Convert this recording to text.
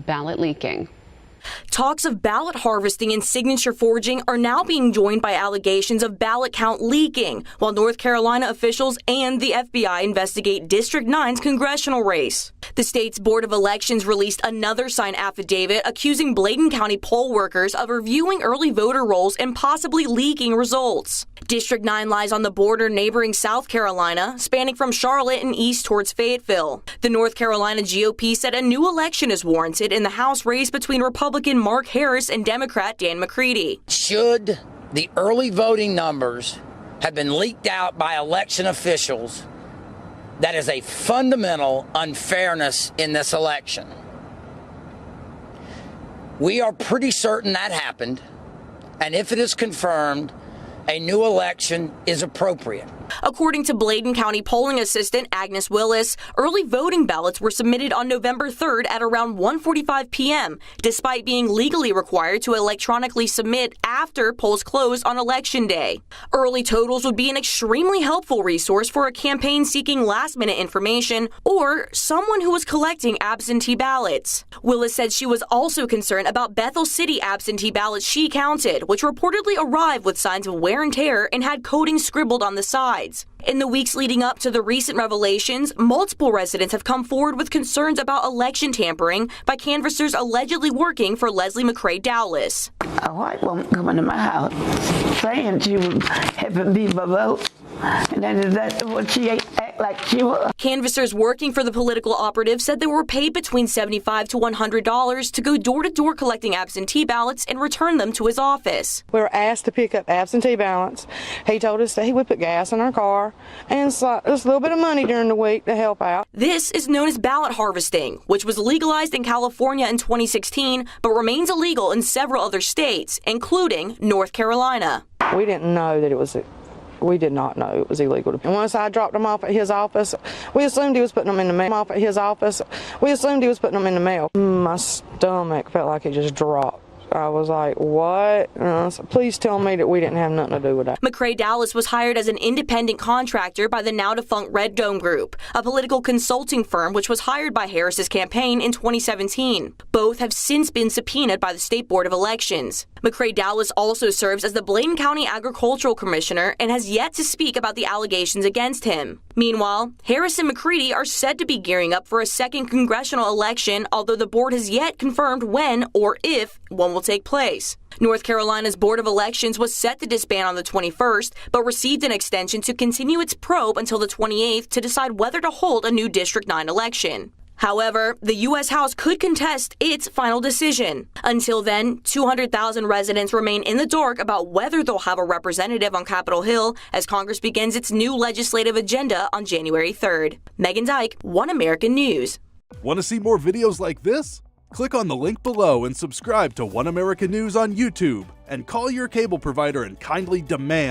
Ballot leaking. Talks of ballot harvesting and signature forging are now being joined by allegations of ballot count leaking, while North Carolina officials and the FBI investigate District 9's congressional race. The state's Board of Elections released another signed affidavit accusing Bladen County poll workers of reviewing early voter rolls and possibly leaking results. District 9 lies on the border neighboring South Carolina, spanning from Charlotte and east towards Fayetteville. The North Carolina GOP said a new election is warranted in the House race between Republican Mark Harris and Democrat Dan McCready. Should the early voting numbers have been leaked out by election officials, that is a fundamental unfairness in this election. We are pretty certain that happened, and if it is confirmed, a new election is appropriate. According to Bladen County polling assistant Agnes Willis, early voting ballots were submitted on November 3rd at around 1:45 p.m., despite being legally required to electronically submit after polls closed on Election Day. Early totals would be an extremely helpful resource for a campaign seeking last-minute information or someone who was collecting absentee ballots. Willis said she was also concerned about Bethel City absentee ballots she counted, which reportedly arrived with signs of wear and tear and had coding scribbled on the side. In the weeks leading up to the recent revelations, multiple residents have come forward with concerns about election tampering by canvassers allegedly working for Leslie McCrae Dowless. A white woman coming to my house saying she was helping people vote, and then is that what she act like she was? Canvassers working for the political operative said they were paid between $75 to $100 to go door-to-door collecting absentee ballots and return them to his office. We were asked to pick up absentee ballots. He told us that he would put gas in our car and just a little bit of money during the week to help out. This is known as ballot harvesting, which was legalized in California in 2016, but remains illegal in several other states, including North Carolina. We didn't know that it was. We did not know it was illegal. And once I dropped them off at his office, we assumed he was putting them in the mail. My stomach felt like it just dropped. I was like, what? So please tell me that we didn't have nothing to do with that. McCrae Dowless was hired as an independent contractor by the now-defunct Red Dome Group, a political consulting firm which was hired by Harris's campaign in 2017. Both have since been subpoenaed by the State Board of Elections. McCrae Dowless also serves as the Bladen County Agricultural Commissioner and has yet to speak about the allegations against him. Meanwhile, Harris and McCready are said to be gearing up for a second congressional election, although the board has yet confirmed when or if one will take place. North Carolina's Board of Elections was set to disband on the 21st, but received an extension to continue its probe until the 28th to decide whether to hold a new District 9 election. However, the U.S. House could contest its final decision. Until then, 200,000 residents remain in the dark about whether they'll have a representative on Capitol Hill as Congress begins its new legislative agenda on January 3rd. Meghann Dyke, One American News. Want to see more videos like this? Click on the link below and subscribe to One American News on YouTube, and call your cable provider and kindly demand